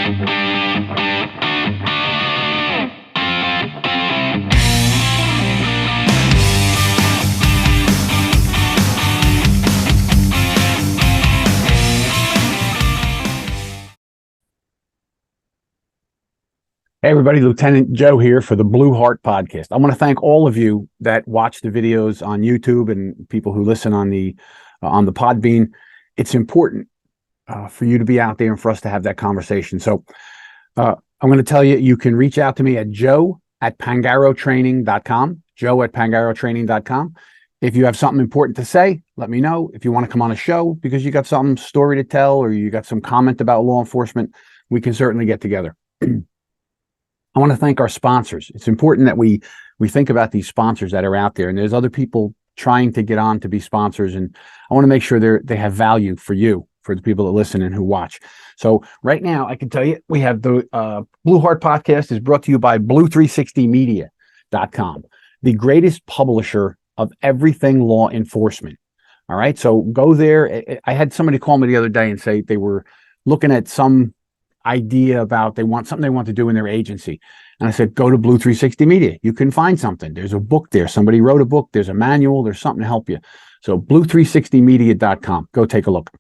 Hey everybody, Lieutenant Joe here for the Blue Heart Podcast. I want to thank all of you that watch the videos on YouTube and people who listen on the Podbean. It's important for you to be out there and for us to have that conversation. So I'm going to tell you, you can reach out to me at joe@pangarotraining.com, joe@pangarotraining.com. If you have something important to say, let me know. If you want to come on a show because you got some story to tell or you got some comment about law enforcement, we can certainly get together. I want to thank our sponsors. It's important that we think about these sponsors that are out there, and there's other people trying to get on to be sponsors, and I want to make sure they have value for you, for the people that listen and who watch. So right now, I can tell you, we have the Blue Heart Podcast is brought to you by Blue360media.com, the greatest publisher of everything law enforcement. All right, so go there. I had somebody call me the other day and say they were looking at some idea about they want to do in their agency, and I said, go to Blue360 Media. You can find something. There's a book there. Somebody wrote a book. There's a manual. There's something to help you. So Blue360media.com. Go take a look.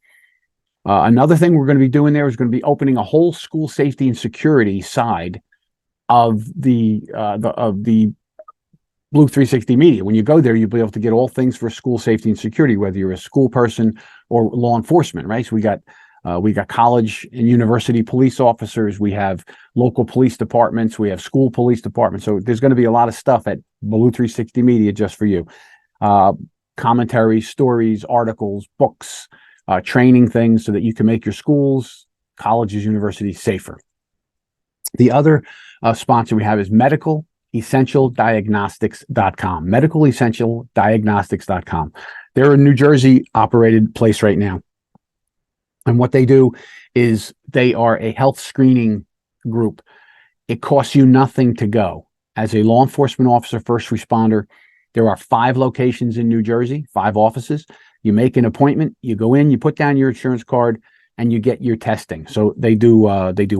Another thing we're going to be doing there is going to be opening a whole school safety and security side of the Blue360 Media. When you go there, you'll be able to get all things for school safety and security, whether you're a school person or law enforcement, right? So we got college and university police officers. We have local police departments. We have school police departments. So there's going to be a lot of stuff at Blue360 Media just for you. Commentaries, stories, articles, books, training things so that you can make your schools, colleges, universities safer. The other sponsor we have is medicalessentialdiagnostics.com, medicalessentialdiagnostics.com. They're a New Jersey operated place right now. And what they do is they are a health screening group. It costs you nothing to go. As a law enforcement officer, first responder, there are 5 locations in New Jersey, 5 offices. You make an appointment, you go in, you put down your insurance card, and you get your testing. So they do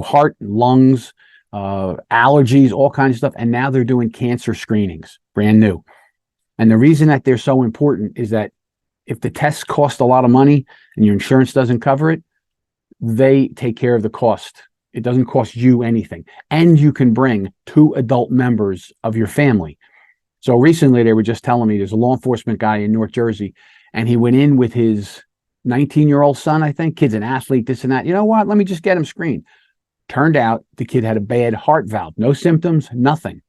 heart, lungs, allergies, all kinds of stuff. And now they're doing cancer screenings, brand new. And the reason that they're so important is that if the tests cost a lot of money and your insurance doesn't cover it, they take care of the cost. It doesn't cost you anything. And you can bring 2 adult members of your family. So recently they were just telling me there's a law enforcement guy in North Jersey, and he went in with his 19-year-old son, I think. Kid's an athlete, this and that. You know what? Let me just get him screened. Turned out the kid had a bad heart valve. No symptoms, nothing.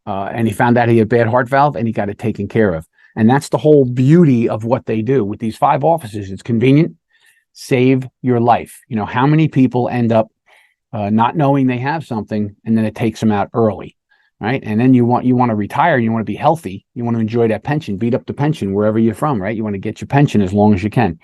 And he found out he had a bad heart valve, and he got it taken care of. And that's the whole beauty of what they do with these 5 offices. It's convenient, save your life. You know, how many people end up not knowing they have something, and then it takes them out early, right? And then you want to retire, you want to be healthy, you want to enjoy that pension, beat up the pension wherever you're from, right? You want to get your pension as long as you can.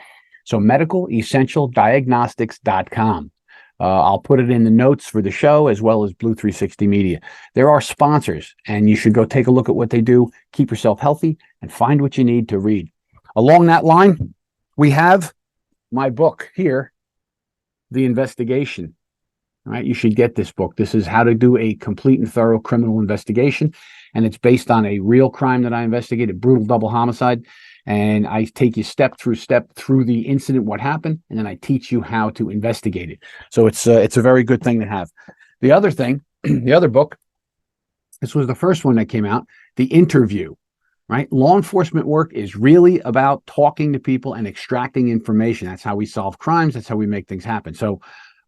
So medicalessentialdiagnostics.com. I'll put it in the notes for the show as well as Blue360 Media. There are sponsors, and you should go take a look at what they do. Keep yourself healthy and find what you need to read. Along that line, we have my book here, The Investigation. All right, you should get this book. This is how to do a complete and thorough criminal investigation, and it's based on a real crime that I investigated, brutal double homicide. And I take you step through the incident, what happened, and then I teach you how to investigate it. So it's a very good thing to have. The other thing, the other book, this was the first one that came out, The Interview, right? Law enforcement work is really about talking to people and extracting information. That's how we solve crimes. That's how we make things happen. So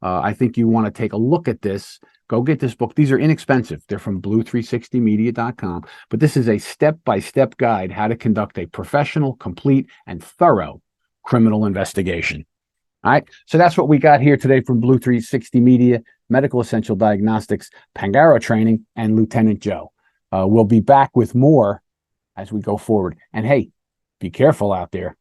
I think you want to take a look at this. Go get this book. These are inexpensive. They're from Blue360media.com. But this is a step-by-step guide how to conduct a professional, complete, and thorough criminal investigation. All right. So that's what we got here today from Blue360 Media, Medical Essential Diagnostics, Pangaro Training, and Lieutenant Joe. We'll be back with more as we go forward. And hey, be careful out there.